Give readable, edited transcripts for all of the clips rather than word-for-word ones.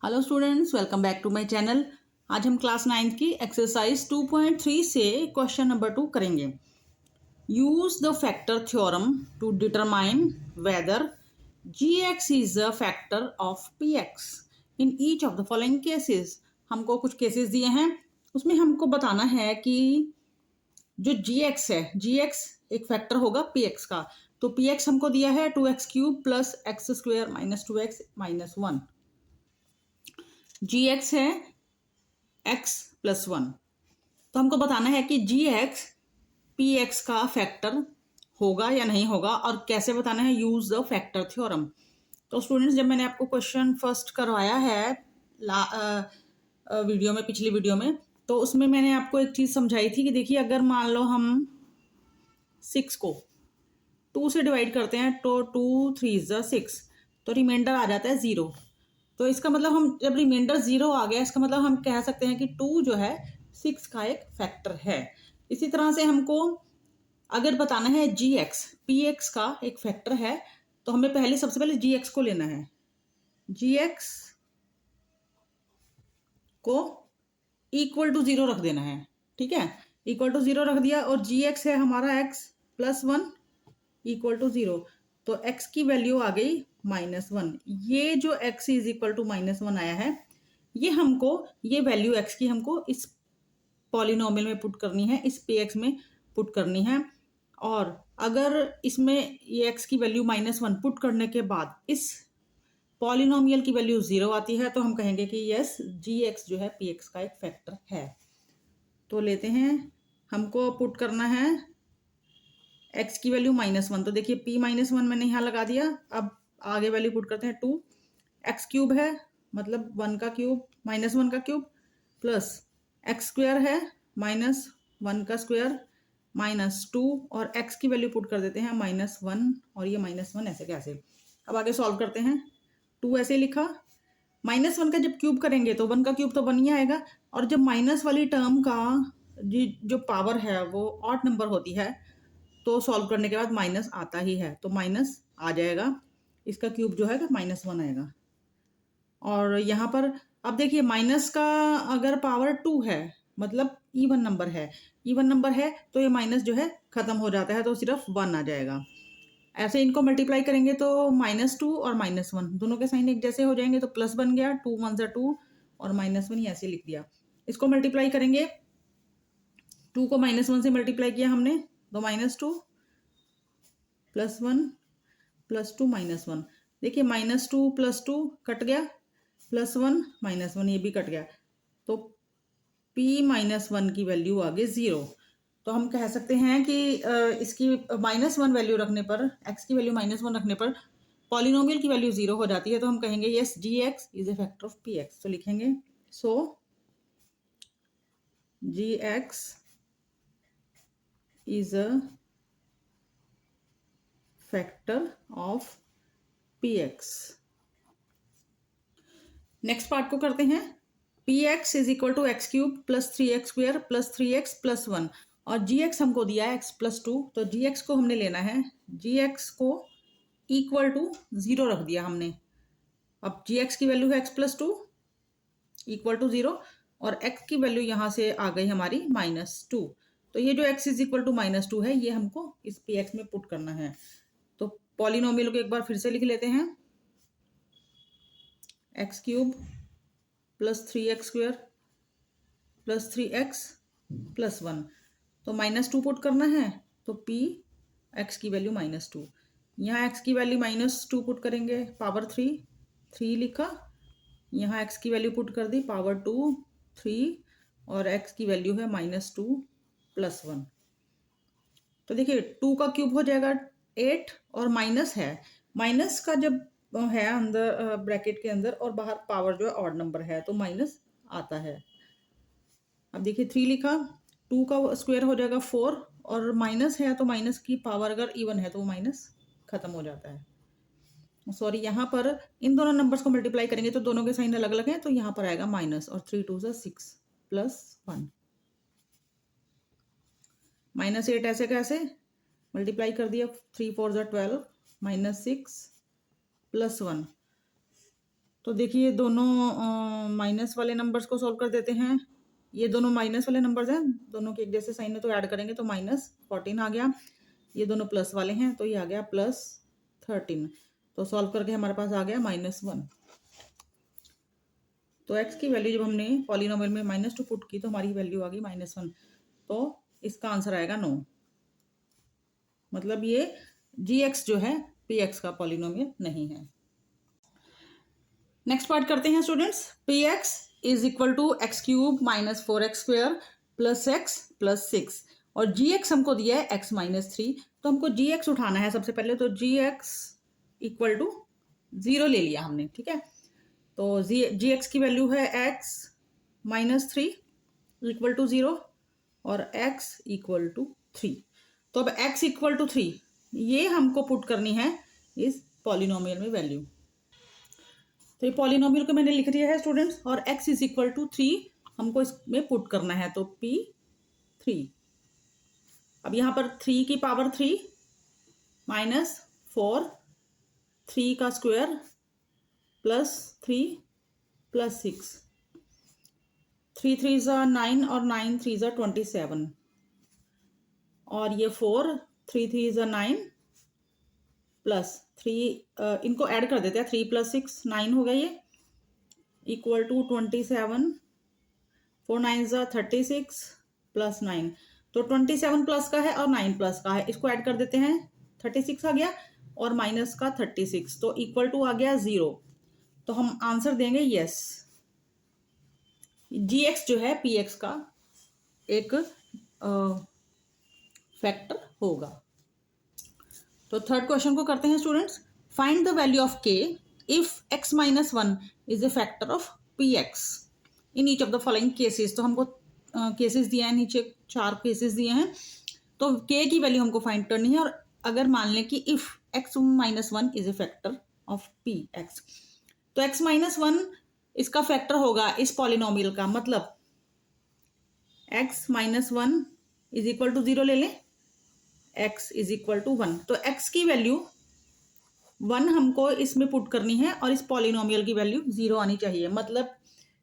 Hello students, welcome back to my channel. आज हम class 9th की एक्सरसाइज 2.3 से क्वेश्चन नंबर 2 करेंगे। Use the factor theorem to determine whether gx is a factor of px in each of the following cases. हमको कुछ cases दिए हैं, उसमें हमको बताना है कि जो gx है, gx एक फैक्टर होगा px का। तो px हमको दिया है 2x³ plus x square minus 2x minus 1। gx है x प्लस 1। तो हमको बताना है कि gx px का फैक्टर होगा या नहीं होगा, और कैसे बताना है, यूज द फैक्टर थ्योरम। तो स्टूडेंट्स, जब मैंने आपको क्वेश्चन फर्स्ट करवाया है वीडियो में, पिछली वीडियो में, तो उसमें मैंने आपको एक चीज समझाई थी कि देखिए, अगर मान लो हम 6 को 2 से डिवाइड करते हैं तो 2×3 = 6, तो रिमाइंडर आ जाता है 0। तो इसका मतलब, हम जब रिमाइंडर 0 आ गया, इसका मतलब हम कह सकते हैं कि 2 जो है 6 का एक फैक्टर है। इसी तरह से हमको अगर बताना है gx px का एक फैक्टर है, तो हमें सबसे पहले gx को लेना है। gx को इक्वल टू 0 रख देना है, ठीक है। इक्वल टू 0 रख दिया, और gx है हमारा x प्लस 1 इक्वल टू 0। तो x की वैल्यू आ गई -1। ये जो x इज इक्वल टू -1 आया है, ये हमको, ये वैल्यू x की हमको इस पॉलिनोमियल में पुट करनी है, इस px में पुट करनी है। और अगर इसमें ये x की वैल्यू -1 पुट करने के बाद इस पॉलिनोमियल की वैल्यू 0 आती है, तो हम कहेंगे कि यस, gx जो है px का एक फैक्टर है। तो लेते हैं, हमको पुट करना है x की वैल्यू -1। तो देखिए p-1 मैंने यहाँ लगा दिया। अब आगे वैल्यू पुट करते हैं 2। x³ है, मतलब 1 का क्यूब -1 का क्यूब, प्लस x² है -1 का स्क्वायर -2, और x की वैल्यू पुट कर देते हैं -1, और ये -1 ऐसे कैसे। अब आगे सॉल्व करते हैं। 2 ऐसे लिखा, -1 का जब क्यूब करेंगे तो 1 का क्यूब तो 1 ही आएगा, और जब माइनस वाली टर्म का जो पावर है वो ऑड नंबर होती है, तो सॉल्व करने के बाद माइनस आता ही है, तो माइनस आ जाएगा। इसका क्यूब जो है -1 आएगा। और यहाँ पर अब देखिए, माइनस का अगर पावर 2 है, मतलब इवन नंबर है, इवन नंबर है, तो ये माइनस जो है खत्म हो जाता है, तो सिर्फ 1 आ जाएगा। ऐसे इनको मल्टीप्लाई करेंगे तो -2 और -1 दोनों के साइन एक जैसे हो जाएंगे, तो प्लस बन गया, 2 1 = 2 और -1 ही ऐसे लिख दिया। इसको मल्टीप्लाई करेंगे, 2 को -1 से मल्टीप्लाई किया हमने, तो -2 +1 +2 -1। देखिए, -2 +2 कट गया, +1 -1 ये भी कट गया, तो p-1 की वैल्यू आ गई 0। तो हम कह सकते हैं कि इसकी -1 वैल्यू रखने पर, x की वैल्यू -1 रखने पर पॉलिनोमियल की वैल्यू 0 हो जाती है, तो हम कहेंगे yes, gx is a factor of px। तो लिखेंगे, so gx is a factor of px। Next part को करते हैं। px is equal to x³ plus 3x² plus 3x plus 1, और gx हमको दिया है x प्लस 2। तो gx को हमने लेना है, gx को इक्वल टू 0 रख दिया हमने। अब gx की वैल्यू है x प्लस 2 इक्वल टू 0, और x की वैल्यू यहाँ से आ गई हमारी -2। तो ये जो x इज इक्वल टू -2 है, ये हमको इस px में पुट करना है। तो पॉलिनोमियल को एक बार फिर से लिख लेते हैं, x³ plus 3x² plus 3x plus 1। तो -2 पुट करना है, तो p x की वैल्यू -2, यहाँ x की वैल्यू -2 पुट करेंगे, पावर 3 लिखा, यहाँ x की वैल्यू पुट कर दी, पावर 2 3, और x की वैल्यू है -2 प्लस 1। तो देखिए, 2 का क्यूब हो जाएगा 8, और माइनस है, माइनस का जब है अंदर ब्रैकेट के अंदर, और बाहर पावर जो है ऑड नंबर है, तो माइनस आता है। अब देखिए, 3 लिखा, 2 का स्क्वायर हो जाएगा 4, और माइनस है तो माइनस की पावर अगर इवन है तो वो माइनस खत्म हो जाता है। सॉरी, यहाँ पर इन दोनों नंबर्स को मल्टीप्लाई करेंगे तो दोनों के साइन अलग अलग हैं, तो यहाँ पर आएगा माइनस, और 3 2 = 6 प्लस 1। -8 ऐसे कैसे मल्टीप्लाई कर दिया, 3 4 = 12 -6 प्लस 1। तो देखिए दोनों माइनस वाले नंबर्स को सॉल्व कर देते हैं। ये दोनों माइनस वाले नंबर्स हैं, दोनों के एक जैसे साइन है तो ऐड करेंगे तो -14 आ गया। ये दोनों प्लस वाले हैं तो ये आ गया +13। तो सॉल्व करके हमारे पास आ गया -1। तो x की वैल्यू जब हमने पॉलिनोमियल में -2 पुट की तो हमारी वैल्यू आ गई -1। तो इसका आंसर आएगा 9। मतलब ये gx जो है px का पॉलिनोमियल नहीं है। नेक्स्ट पार्ट करते हैं students. px is equal to x³ - 4x² + x + 6 और gx हमको दिया है x - 3। तो हमको gx उठाना है सबसे पहले। तो gx इक्वल टू 0 ले लिया हमने, ठीक है। तो gx की वैल्यू है x - 3 इक्वल टू 0 और x इक्वल टू 3। तो अब x इक्वल टू 3 ये हमको पुट करनी है इस पॉलिनोमियल में वैल्यू। तो ये पॉलिनोमियल को मैंने लिख दिया है स्टूडेंट्स और x इज इक्वल टू 3 हमको इसमें पुट करना है। तो p3। अब यहाँ पर 3 की पावर 3 -4 3 का स्क्वायर +3 + 6 3 3 ज़ा 9 और 9 3 ज़ा 27 और ये 4 3 3 ज़ा 9 +3 इनको ऐड कर देते हैं। 3 + 6 9 हो गया ये इक्वल टू 27 4 9 ज़ा 36 + 9। तो 27 प्लस का है और 9 प्लस का है, इसको ऐड कर देते हैं। 36 आ गया और माइनस का 36 तो इक्वल टू आ गया 0। तो हम आंसर देंगे यस। gx जो है px का एक फैक्टर होगा। तो थर्ड क्वेश्चन को करते हैं students. Find the value of k if x - 1 is a factor of px in each of the following cases. तो हमको केसेस दिए हैं, नीचे 4 केसेस दिए हैं। तो k की वैल्यू हमको फाइंड करनी है और अगर मान लें कि if x - 1 is a factor of px तो x - 1 इसका फैक्टर होगा इस पॉलिनोमियल का। मतलब x - 1 इज इक्वल टू 0 ले लें, x इज इक्वल टू 1। तो x की वैल्यू 1 हमको इसमें पुट करनी है और इस पॉलिनोमियल की वैल्यू 0 आनी चाहिए। मतलब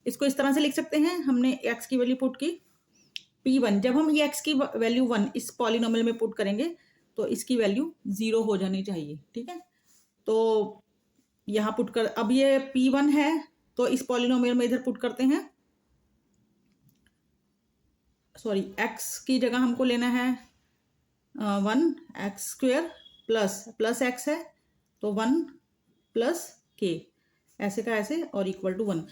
इसको इस तरह से लिख सकते हैं, हमने x की वैल्यू पुट की p1। जब हम ये x की वैल्यू 1 इस पॉलिनोमियल में पुट करेंगे तो इसकी वैल्यू 0 हो जानी चाहिए, ठीक है। तो यहाँ पुट कर, अब ये p1 है तो इस पॉलिनोमियल में इधर पुट करते हैं। सॉरी, x की जगह हमको लेना है 1 x² प्लस x है तो 1 + k ऐसे का ऐसे और इक्वल टू 1।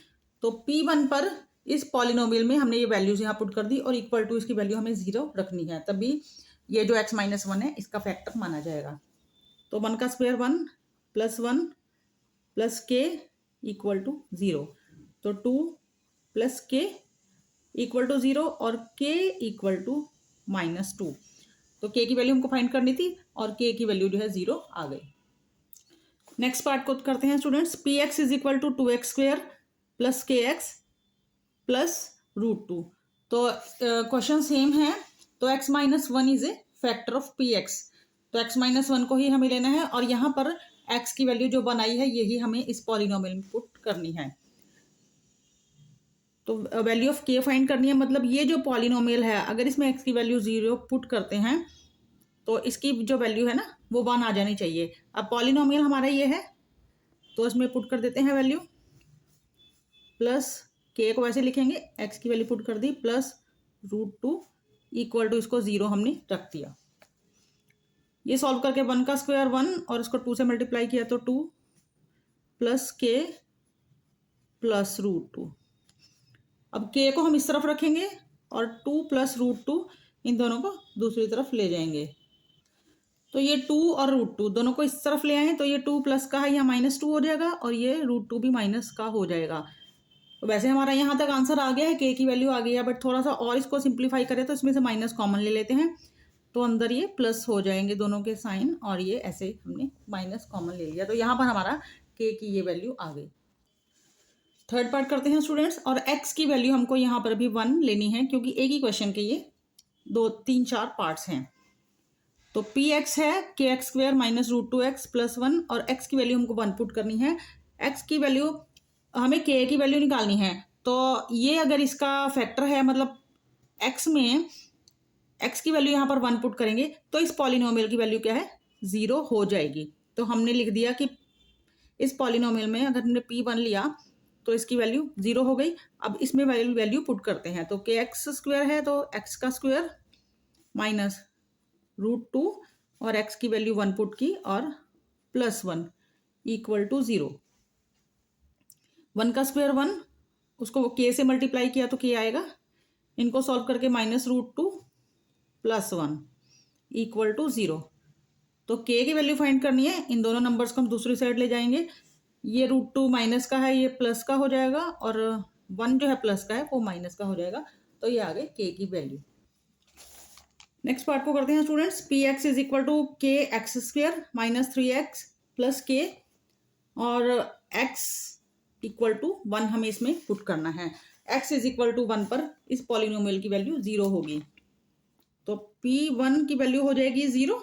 तो p1 पर इस पॉलिनोमियल में हमने ये वैल्यूज यहाँ पुट कर दी और इक्वल टू इसकी वैल्यू हमें 0 रखनी है, तभी ये जो x - 1 है इसका फैक्टर माना जाएगा। तो 1 का स्क्वायर 1 + 1 + k इक्वल टू 0। तो 2 + k इक्वल टू 0 और k इक्वल टू -2। तो k की वैल्यू हमको फाइंड करनी थी और k की वैल्यू जो है 0 आ गई। नेक्स्ट पार्ट को करते हैं students. px is equal to 2x² + kx + √2। तो क्वेश्चन सेम है। तो x - 1 is a factor of px। तो x - 1 को ही हमें लेना है और यहाँ पर x की वैल्यू जो बनाई है यही हमें इस पॉलिनोमियल में पुट करनी है। तो वैल्यू ऑफ k फाइंड करनी है। मतलब ये जो पॉलिनोमियल है अगर इसमें x की वैल्यू 0 पुट करते हैं तो इसकी जो वैल्यू है ना वो 1 आ जानी चाहिए। अब पॉलिनोमियल हमारा ये है तो इसमें पुट कर देते हैं वैल्यू प्लस k को वैसे लिखेंगे, x की वैल्यू पुट कर दी +√2 इक्वल टू इसको 0 हमने रख दिया। ये सॉल्व करके 1 का स्क्वायर 1 और इसको 2 से मल्टीप्लाई किया तो 2 + k +√2। अब k को हम इस तरफ रखेंगे और 2 + √2 इन दोनों को दूसरी तरफ ले जाएंगे। तो ये 2 और √2 दोनों को इस तरफ ले आए तो ये 2 प्लस का है, यहाँ -2 हो जाएगा और ये √2 भी माइनस का हो जाएगा। तो वैसे हमारा यहाँ तक आंसर आ गया है, k की वैल्यू आ गई है, बट थोड़ा सा और इसको सिंप्लीफाई करें तो इसमें से माइनस कॉमन ले लेते हैं तो अंदर ये प्लस हो जाएंगे दोनों के साइन और ये ऐसे हमने माइनस कॉमन ले लिया। तो यहाँ पर हमारा k की ये वैल्यू आ गई। थर्ड पार्ट करते हैं स्टूडेंट्स और x की वैल्यू हमको यहाँ पर भी 1 लेनी है क्योंकि एक ही क्वेश्चन के ये 2 3 4 पार्ट्स हैं। तो px है kx² - √2x + 1 और x की वैल्यू हमको 1 पुट करनी है। x की वैल्यू हमें के की वैल्यू निकालनी है। तो ये अगर इसका फैक्टर है, मतलब एक्स में एक्स की वैल्यू यहाँ पर 1 पुट करेंगे तो इस पॉलिनोमियल की वैल्यू क्या है, 0 हो जाएगी। तो हमने लिख दिया कि इस पॉलिनोमियल में अगर हमने P1 लिया तो इसकी वैल्यू 0 हो गई। अब इसमें वैल्यू पुट करते हैं, तो के एक्स स्क्वायर है तो एक्स का स्क्वायर माइनस √2 और एक्स की वैल्यू 1 पुट की और +1 इक्वल टू 0। 1 का स्क्वायर 1, उसको के से मल्टीप्लाई किया तो के आएगा। इनको सॉल्व करके -√2 +1 इक्वल टू 0। तो के की वैल्यू फाइंड करनी है। इन दोनों नंबर्स को हम दूसरी साइड ले जाएंगे। ये √2 माइनस का है, ये प्लस का हो जाएगा, और 1 जो है प्लस का है वो माइनस का हो जाएगा। तो ये आ गए के की वैल्यू। नेक्स्ट पार्ट को करते हैं students. P x is equal to K x square minus 3x plus K, और x इक्वल टू 1 हमें इसमें पुट करना है। x इज इक्वल टू 1 पर इस पॉलिनोमियल की वैल्यू 0 होगी। तो P1 की वैल्यू हो जाएगी 0,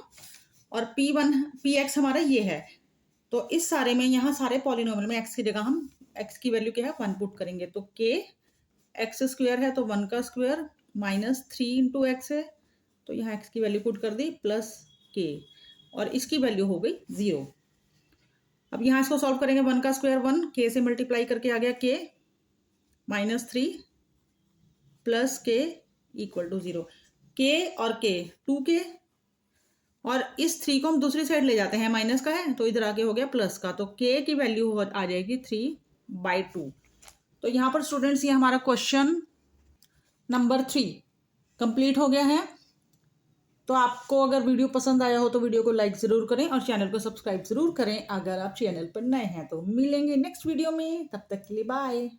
और Px हमारा ये है। तो इस सारे में, यहाँ सारे पॉलिनोमियल में x की जगह हम x की वैल्यू क्या है 1 पुट करेंगे। तो के एक्स स्क्वायर है तो 1 का स्क्वायर माइनस 3 इंटू एक्स है, तो यहाँ x की वैल्यू पुट कर दी प्लस के, और इसकी वैल्यू हो गई 0। अब यहाँ इसको सॉल्व करेंगे। 1 का स्क्वायर 1, के से मल्टीप्लाई करके आ गया के -3 प्लस के इक्वल टू 0। के और के 2k, और इस 3 को हम दूसरी साइड ले जाते हैं, माइनस का है तो इधर आके हो गया प्लस का। तो k की वैल्यू आ जाएगी 3/2। तो यहाँ पर स्टूडेंट्स ये हमारा क्वेश्चन नंबर 3 कंप्लीट हो गया है। तो आपको अगर वीडियो पसंद आया हो तो वीडियो को लाइक ज़रूर करें और चैनल को सब्सक्राइब ज़रूर करें अगर आप चैनल पर नए हैं। तो मिलेंगे नेक्स्ट वीडियो में, तब तक के लिए बाय।